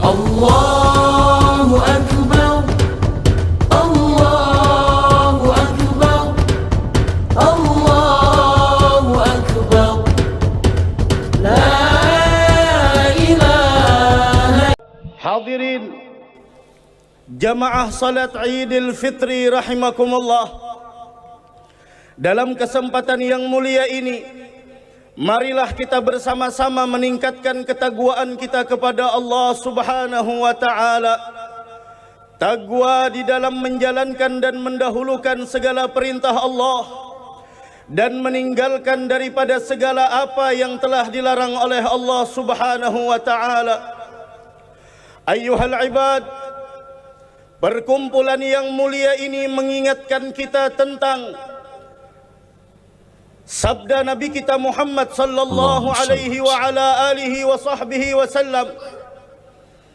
Allahu Akbar, Allahu Akbar, Allahu Akbar, La ilaha. Hadirin jamaah salat Idul Fitri rahimakumullah. Dalam kesempatan yang mulia ini, marilah kita bersama-sama meningkatkan ketakwaan kita kepada Allah Subhanahu wa taala. Takwa di dalam menjalankan dan mendahulukan segala perintah Allah dan meninggalkan daripada segala apa yang telah dilarang oleh Allah Subhanahu wa taala. Ayyuhal ibad, perkumpulan yang mulia ini mengingatkan kita tentang sabda Nabi kita Muhammad sallallahu alaihi wa ala alihi wa sahbihi wasallam.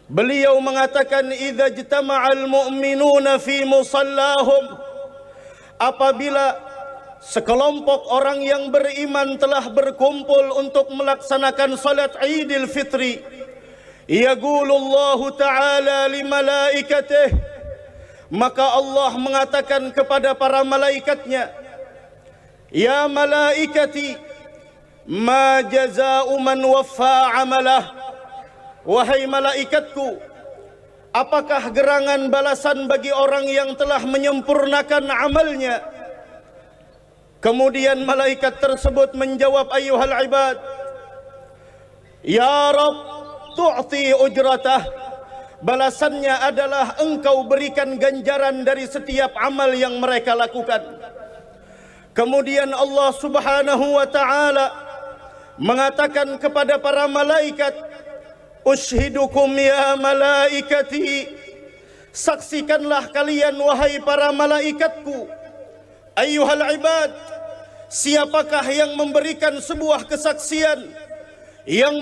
Beliau mengatakan, idza ijtama'al mu'minuna fi musallahum, apabila sekelompok orang yang beriman telah berkumpul untuk melaksanakan salat Idul Fitri, yaqulullahu ta'ala li malaikatihi, maka Allah mengatakan kepada para malaikatnya, ya malaikati, ma jaza'u man waffa amalah, wahai malaikatku, apakah gerangan balasan bagi orang yang telah menyempurnakan amalnya? Kemudian malaikat tersebut menjawab, ayyuhal ibad, ya Rabb, tu'ti ujratah, balasannya adalah engkau berikan ganjaran dari setiap amal yang mereka lakukan. Kemudian Allah Subhanahu wa ta'ala mengatakan kepada para malaikat, ushidukum ya malaikati, saksikanlah kalian wahai para malaikatku. Ayyuhal ibad, siapakah yang memberikan sebuah kesaksian? Yang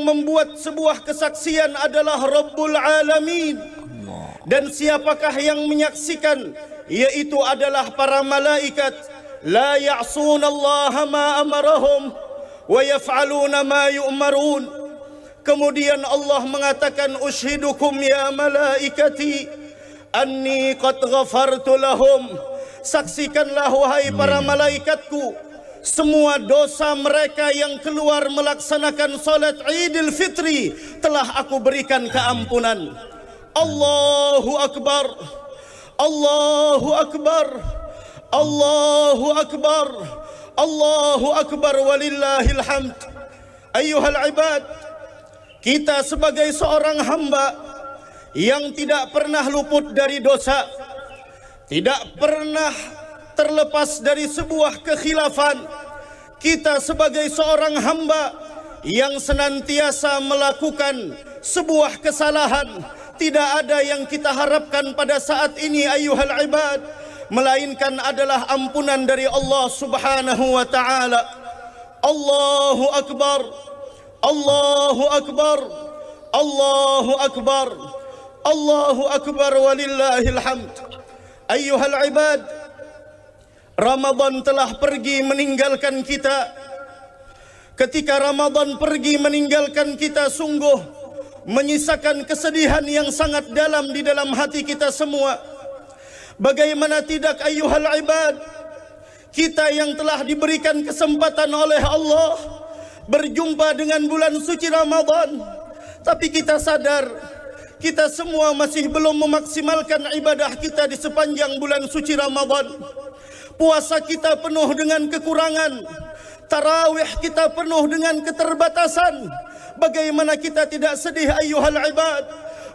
membuat sebuah kesaksian adalah Rabbul Alamin. Dan siapakah yang menyaksikan? Yaitu adalah para malaikat. La ya'sunallaha ma amarahum wa yaf'aluna ma yu'marun. Kemudian Allah mengatakan, ushidukum ya malaikati anni qad ghafartu lahum, saksikanlah wahai para malaikatku, semua dosa mereka yang keluar melaksanakan salat Idul Fitri telah aku berikan keampunan. Allahu Akbar, Allahu Akbar, Allahu Akbar, Allahu Akbar, walillahil hamd. Ayyuhal ibad, kita sebagai seorang hamba yang tidak pernah luput dari dosa, tidak pernah terlepas dari sebuah kekhilafan, kita sebagai seorang hamba yang senantiasa melakukan sebuah kesalahan, tidak ada yang kita harapkan pada saat ini ayyuhal ibad, melainkan adalah ampunan dari Allah Subhanahu wa ta'ala. Allahu Akbar, Allahu Akbar, Allahu Akbar, Allahu Akbar, walillahil hamd. Ayyuhal ibad, Ramadan telah pergi meninggalkan kita. Ketika Ramadan pergi meninggalkan kita, sungguh menyisakan kesedihan yang sangat dalam di dalam hati kita semua. Bagaimana tidak ayyuhal ibad, kita yang telah diberikan kesempatan oleh Allah berjumpa dengan bulan suci Ramadan, tapi kita sadar kita semua masih belum memaksimalkan ibadah kita di sepanjang bulan suci Ramadan. Puasa kita penuh dengan kekurangan, tarawih kita penuh dengan keterbatasan. Bagaimana kita tidak sedih ayyuhal ibad?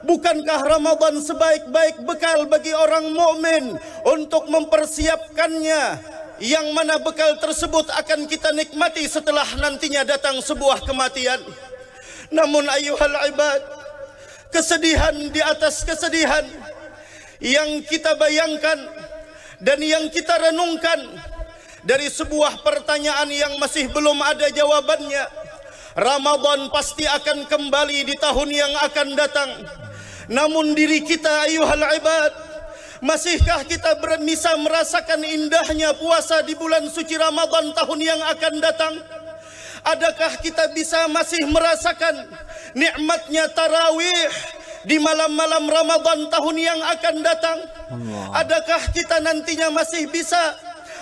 Bukankah Ramadan sebaik-baik bekal bagi orang mukmin untuk mempersiapkannya, yang mana bekal tersebut akan kita nikmati setelah nantinya datang sebuah kematian. Namun ayyuhal ibad, kesedihan di atas kesedihan yang kita bayangkan dan yang kita renungkan dari sebuah pertanyaan yang masih belum ada jawabannya. Ramadan pasti akan kembali di tahun yang akan datang. Namun diri kita ayyuhal ibad, masihkah kita bisa merasakan indahnya puasa di bulan suci Ramadan tahun yang akan datang? Adakah kita bisa masih merasakan nikmatnya tarawih di malam-malam Ramadan tahun yang akan datang. Adakah kita nantinya masih bisa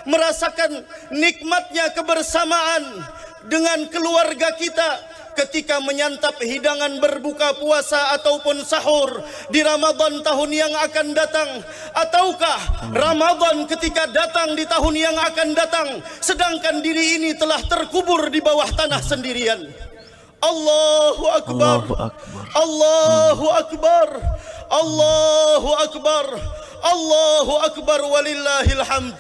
merasakan nikmatnya kebersamaan dengan keluarga kita ketika menyantap hidangan berbuka puasa ataupun sahur di Ramadan tahun yang akan datang? Ataukah Ramadan ketika datang di tahun yang akan datang sedangkan diri ini telah terkubur di bawah tanah sendirian? Allahu Akbar, Allahu Akbar, Allahu Akbar, Allahu Akbar, walillahil hamd.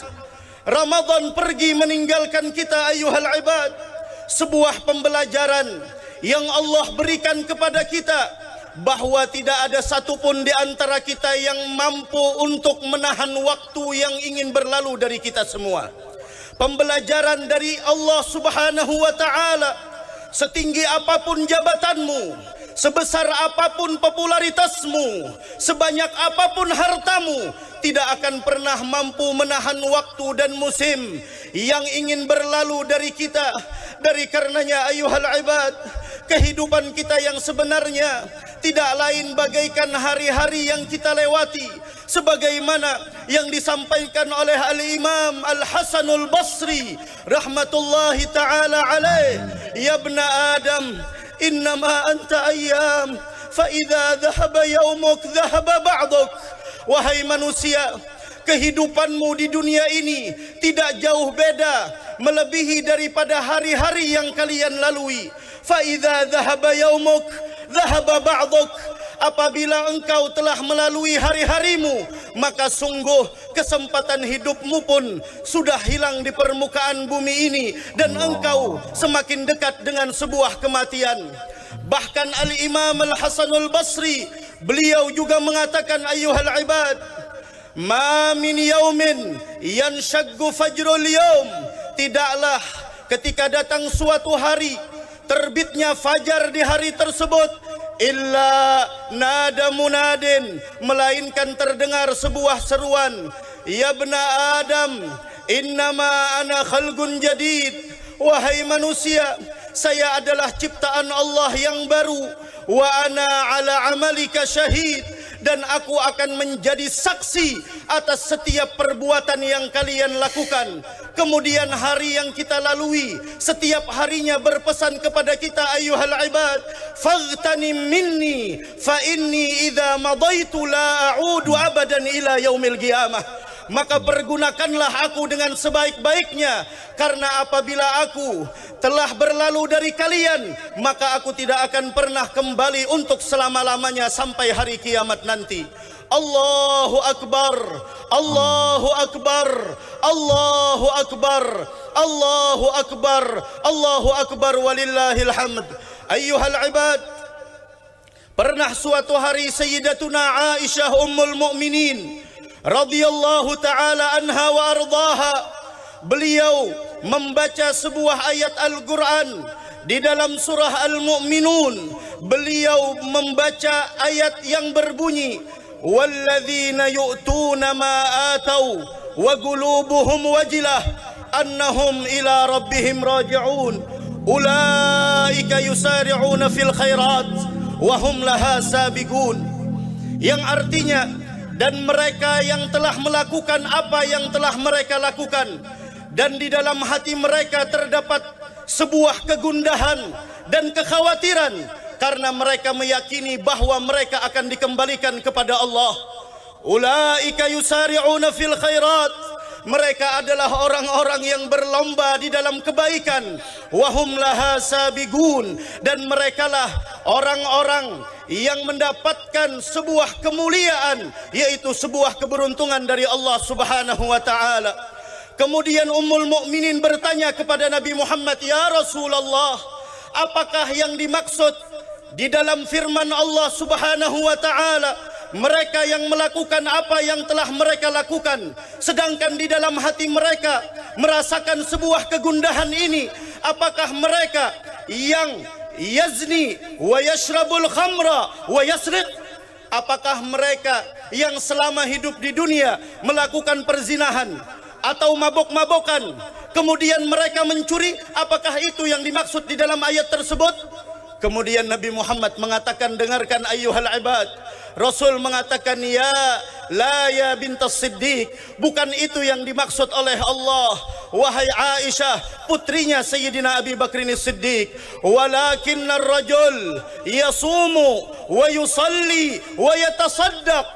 Ramadan pergi meninggalkan kita ayuhal ibad, sebuah pembelajaran yang Allah berikan kepada kita bahwa tidak ada satupun di antara kita yang mampu untuk menahan waktu yang ingin berlalu dari kita semua. Pembelajaran dari Allah Subhanahu wa taala, setinggi apapun jabatanmu, sebesar apapun popularitasmu, sebanyak apapun hartamu, tidak akan pernah mampu menahan waktu dan musim yang ingin berlalu dari kita. Dari karenanya ayuhal ibad, kehidupan kita yang sebenarnya tidak lain bagaikan hari-hari yang kita lewati, sebagaimana yang disampaikan oleh Al-Imam Al-Hasanul Basri rahmatullahi ta'ala alaih, ya ibna Adam, innama anta ayyam, fa idza dhahaba yaumuk dhahaba ba'duk. Wahai manusia, kehidupanmu di dunia ini tidak jauh beda, melebihi daripada hari-hari yang kalian lalui. Fa idza dhahaba yaumuk dhahaba ba'duk. Apabila engkau telah melalui hari-harimu, maka sungguh kesempatan hidupmu pun sudah hilang di permukaan bumi ini, dan engkau semakin dekat dengan sebuah kematian. Bahkan Al-Imam Al-Hasanul Basri, beliau juga mengatakan ayuhal ibad, ma min yaumin yanshaggu fajrul yaum, tidaklah ketika datang suatu hari terbitnya fajar di hari tersebut, illa nada munadin, melainkan terdengar sebuah seruan, ya ibna Adam, innama ana khalqun jadid. Wahai manusia, saya adalah ciptaan Allah yang baru. Wa ana ala amalika syahid, dan aku akan menjadi saksi atas setiap perbuatan yang kalian lakukan. Kemudian hari yang kita lalui setiap harinya berpesan kepada kita ayuhal ibad, faghtanim minni fa inni idza madaitu la a'udu abadan ila yaumil qiyamah. Maka pergunakanlah aku dengan sebaik-baiknya, karena apabila aku telah berlalu dari kalian, maka aku tidak akan pernah kembali untuk selama-lamanya sampai hari kiamat nanti. Allahu Akbar, Allahu Akbar, Allahu Akbar, Allahu Akbar, Allahu Akbar, walillahil hamd. Ayyuhal ibad, pernah suatu hari Sayyidatuna Aisyah Ummul Mukminin radhiyallahu ta'ala anha wa ardaha, beliau membaca sebuah ayat Al-Quran di dalam surah Al-Mu'minun. Beliau membaca ayat yang berbunyi, walladzina yu'tuna ma atau wa qulubuhum wajilah annahum ila rabbihim raji'un ulaika yusari'una fil khairat wa hum laha sabiqun. Yang artinya, dan mereka yang telah melakukan apa yang telah mereka lakukan, dan di dalam hati mereka terdapat sebuah kegundahan dan kekhawatiran, karena mereka meyakini bahwa mereka akan dikembalikan kepada Allah. Ulaika yusari'una fil khairat, mereka adalah orang-orang yang berlomba di dalam kebaikan. Wahum laha sabiqun, dan merekalah orang-orang yang mendapatkan sebuah kemuliaan, yaitu sebuah keberuntungan dari Allah Subhanahu wa taala. Kemudian Ummul Mukminin bertanya kepada Nabi Muhammad, ya Rasulullah, apakah yang dimaksud di dalam firman Allah Subhanahu wa taala, mereka yang melakukan apa yang telah mereka lakukan, sedangkan di dalam hati mereka merasakan sebuah kegundahan ini? Apakah mereka yang yazni wa yashrabul khamra wa yasriq? Apakah mereka yang selama hidup di dunia melakukan perzinahan atau mabok-mabokan, kemudian mereka mencuri? Apakah itu yang dimaksud di dalam ayat tersebut? Kemudian Nabi Muhammad mengatakan, dengarkan ayyuhal ibad. Rasul mengatakan, ya la ya bintas Siddiq, bukan itu yang dimaksud oleh Allah, wahai Aisyah putrinya Sayyidina Abi Bakrin Siddiq, walakinnar rajul yasumu wa yusalli wa yatasaddaq.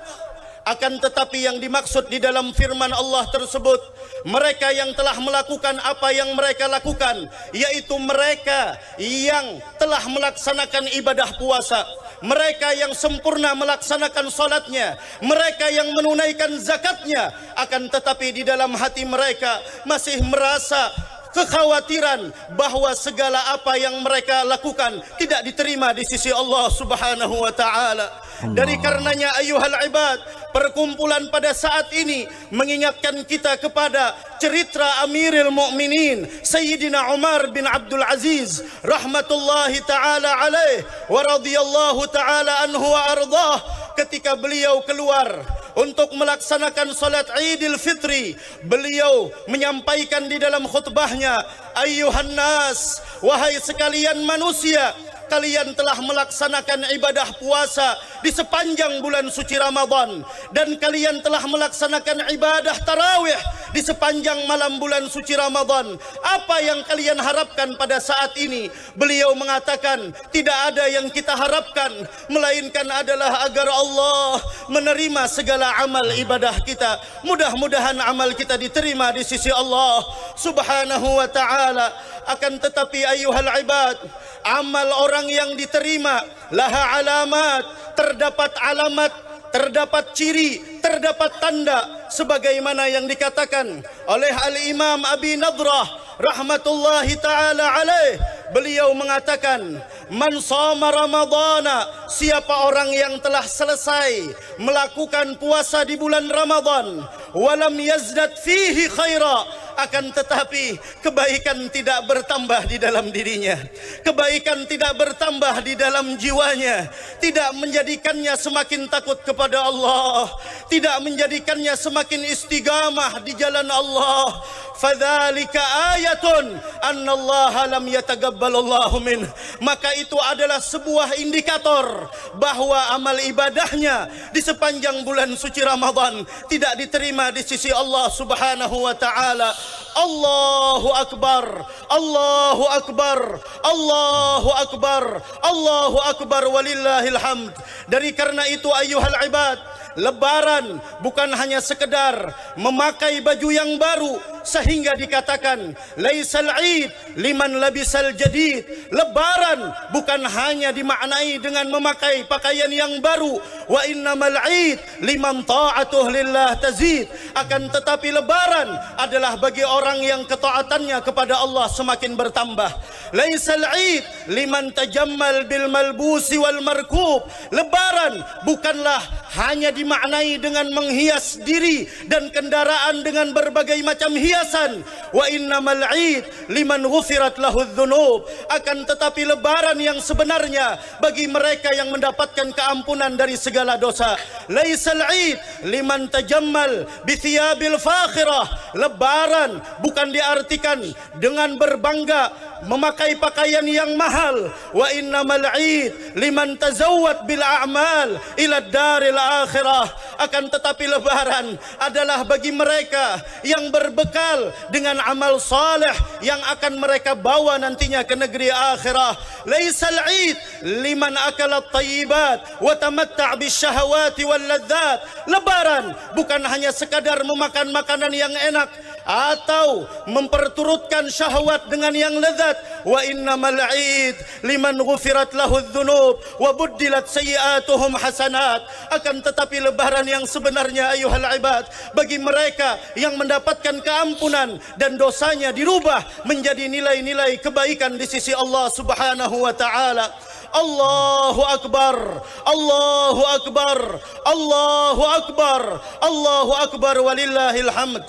Akan tetapi yang dimaksud di dalam firman Allah tersebut, mereka yang telah melakukan apa yang mereka lakukan, yaitu mereka yang telah melaksanakan ibadah puasa, mereka yang sempurna melaksanakan salatnya, mereka yang menunaikan zakatnya, akan tetapi di dalam hati mereka masih merasa kekhawatiran bahwa segala apa yang mereka lakukan tidak diterima di sisi Allah Subhanahu wa taala. Dari karenanya ayyuhal ibad, perkumpulan pada saat ini mengingatkan kita kepada cerita Amirul Mukminin Sayyidina Umar bin Abdul Aziz rahmatullahi taala alaih wa radhiyallahu taala anhu wa ardah, ketika beliau keluar untuk melaksanakan salat Idul Fitri. Beliau menyampaikan di dalam khutbahnya, ayyuhan nas, wahai sekalian manusia, kalian telah melaksanakan ibadah puasa di sepanjang bulan suci Ramadan, dan kalian telah melaksanakan ibadah tarawih di sepanjang malam bulan suci Ramadan. Apa yang kalian harapkan pada saat ini? Beliau mengatakan, tidak ada yang kita harapkan melainkan adalah agar Allah menerima segala amal ibadah kita. Mudah-mudahan amal kita diterima di sisi Allah Subhanahu wa taala. Akan tetapi ayyuhal ibad, amal orang yang diterima laha alamat, terdapat alamat, terdapat ciri, terdapat tanda, sebagaimana yang dikatakan oleh Al-Imam Abi Nadrah rahmatullahi taala alaih. Beliau mengatakan, man shoma ramadhana, siapa orang yang telah selesai melakukan puasa di bulan Ramadan, walam yazdad fihi khaira, akan tetapi kebaikan tidak bertambah di dalam dirinya, kebaikan tidak bertambah di dalam jiwanya, tidak menjadikannya semakin takut kepada Allah, tidak menjadikannya semakin istiqamah di jalan Allah, fadzalika ayatun annallaha lam yataqabbalallahu min, maka itu adalah sebuah indikator bahwa amal ibadahnya di sepanjang bulan suci Ramadan tidak diterima di sisi Allah Subhanahu wa taala. Allahu akbar, Allahu akbar, Allahu akbar, Allahu akbar, walillahil hamd. Dari karena itu ayyuhal ibad, Lebaran bukan hanya sekedar memakai baju yang baru sehingga dikatakan laisal id liman labisal jadid. Lebaran bukan hanya dimaknai dengan memakai pakaian yang baru, wa innamal id liman ta'atuh lillah tazid. Akan tetapi lebaran adalah bagi orang yang ketaatannya kepada Allah semakin bertambah. Laisal id liman tajammal bil malbusi wal markub. Lebaran bukanlah hanya dimaknai dengan menghias diri dan kendaraan dengan berbagai macam hiasan. Wa innamal id liman ghufirat lahu dzunub. Akan tetapi lebaran yang sebenarnya bagi mereka yang mendapatkan keampunan dari segala dosa. Laisal id liman tajammal bi thiyabil fakhirah. Lebaran bukan diartikan dengan berbangga memakai pakaian yang mahal. Wa innamal id liman tazawwad bil a'mal ila daril akhirah. Akan tetapi lebaran adalah bagi mereka yang berbekal dengan amal saleh yang akan mereka bawa nantinya ke negeri akhirah. Laisal id liman akala at-tayyibat wa tamatta' bisyahawati wal ladzat. Lebaran bukan hanya sekadar memakan makanan yang enak atau memperturutkan syahwat dengan yang lezat. Wa innamal id liman ghufirat lahu dzunub wa buddilat sayyi'atuhum hasanat. Akan tetapi lebaran yang sebenarnya ayyuhal ibad bagi mereka yang mendapatkan keampunan dan dosanya dirubah menjadi nilai-nilai kebaikan di sisi Allah Subhanahu wa taala. Allahu akbar, Allahu akbar, Allahu akbar, Allahu akbar, walillahil hamd.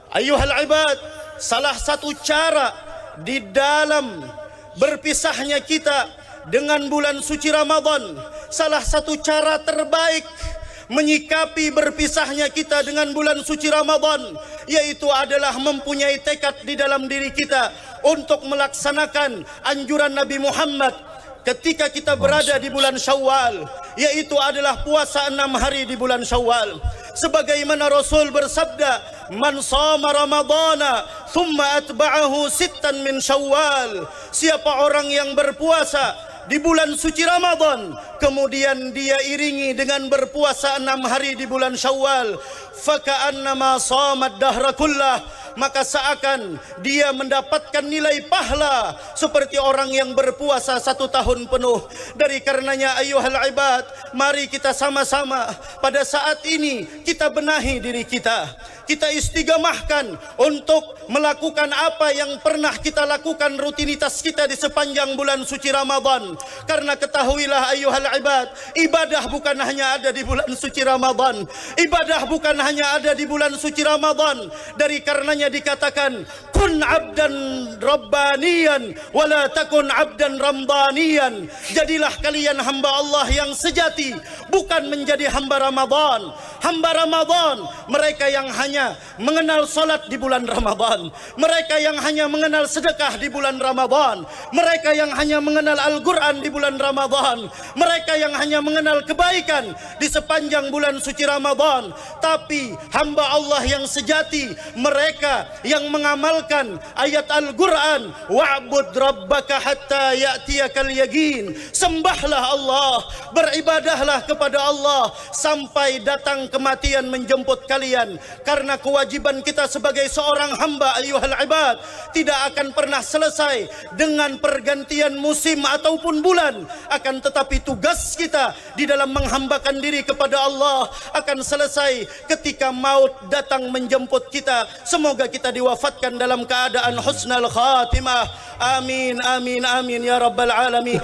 Ayyuhal ibad, salah satu cara di dalam berpisahnya kita dengan bulan suci Ramadan, salah satu cara terbaik menyikapi berpisahnya kita dengan bulan suci Ramadan, yaitu adalah mempunyai tekad di dalam diri kita untuk melaksanakan anjuran Nabi Muhammad, ketika kita berada di bulan Syawal, yaitu adalah puasa 6 hari di bulan Syawal. Sebagaimana Rasul bersabda, "Man shama Ramadhana thumma atba'ahu sittan min Syawal." Siapa orang yang berpuasa di bulan suci Ramadan, kemudian dia iringi dengan berpuasa 6 hari di bulan Syawal, faka'annama shamat dahra kullah, maka seakan dia mendapatkan nilai pahala seperti orang yang berpuasa 1 tahun penuh. Dari karenanya ayuhal ibad, mari kita sama-sama pada saat ini kita benahi diri kita. Kita istigamahkan untuk melakukan apa yang pernah kita lakukan, rutinitas kita di sepanjang bulan suci Ramadan. Karena ketahuilah ayuhal ibad, ibadah bukan hanya ada di bulan suci Ramadan. Ibadah bukan hanya ada di bulan suci Ramadan. Dari karenanya dikatakan, kun abdan rabbaniyan wala takun abdan ramdaniyan. Jadilah kalian hamba Allah yang sejati, bukan menjadi hamba Ramadan. Hamba Ramadan mereka yang hanya mengenal salat di bulan Ramadan, mereka yang hanya mengenal sedekah di bulan Ramadan, mereka yang hanya mengenal Al-Quran di bulan Ramadan, mereka yang hanya mengenal kebaikan di sepanjang bulan suci Ramadan. Tapi hamba Allah yang sejati, mereka yang mengamalkan ayat Al-Quran, wa'bud rabbaka hatta ya'tiyakal yaqin. Sembahlah Allah, beribadahlah kepada Allah sampai datang kematian menjemput kalian. Karena kewajiban kita sebagai seorang hamba ayuhal ibad tidak akan pernah selesai dengan pergantian musim ataupun bulan. Akan tetapi tugas kita di dalam menghambakan diri kepada Allah akan selesai ketika maut datang menjemput kita. Semoga kita diwafatkan dalam keadaan husnul khatimah. Amin, amin, amin ya rabbal alamin.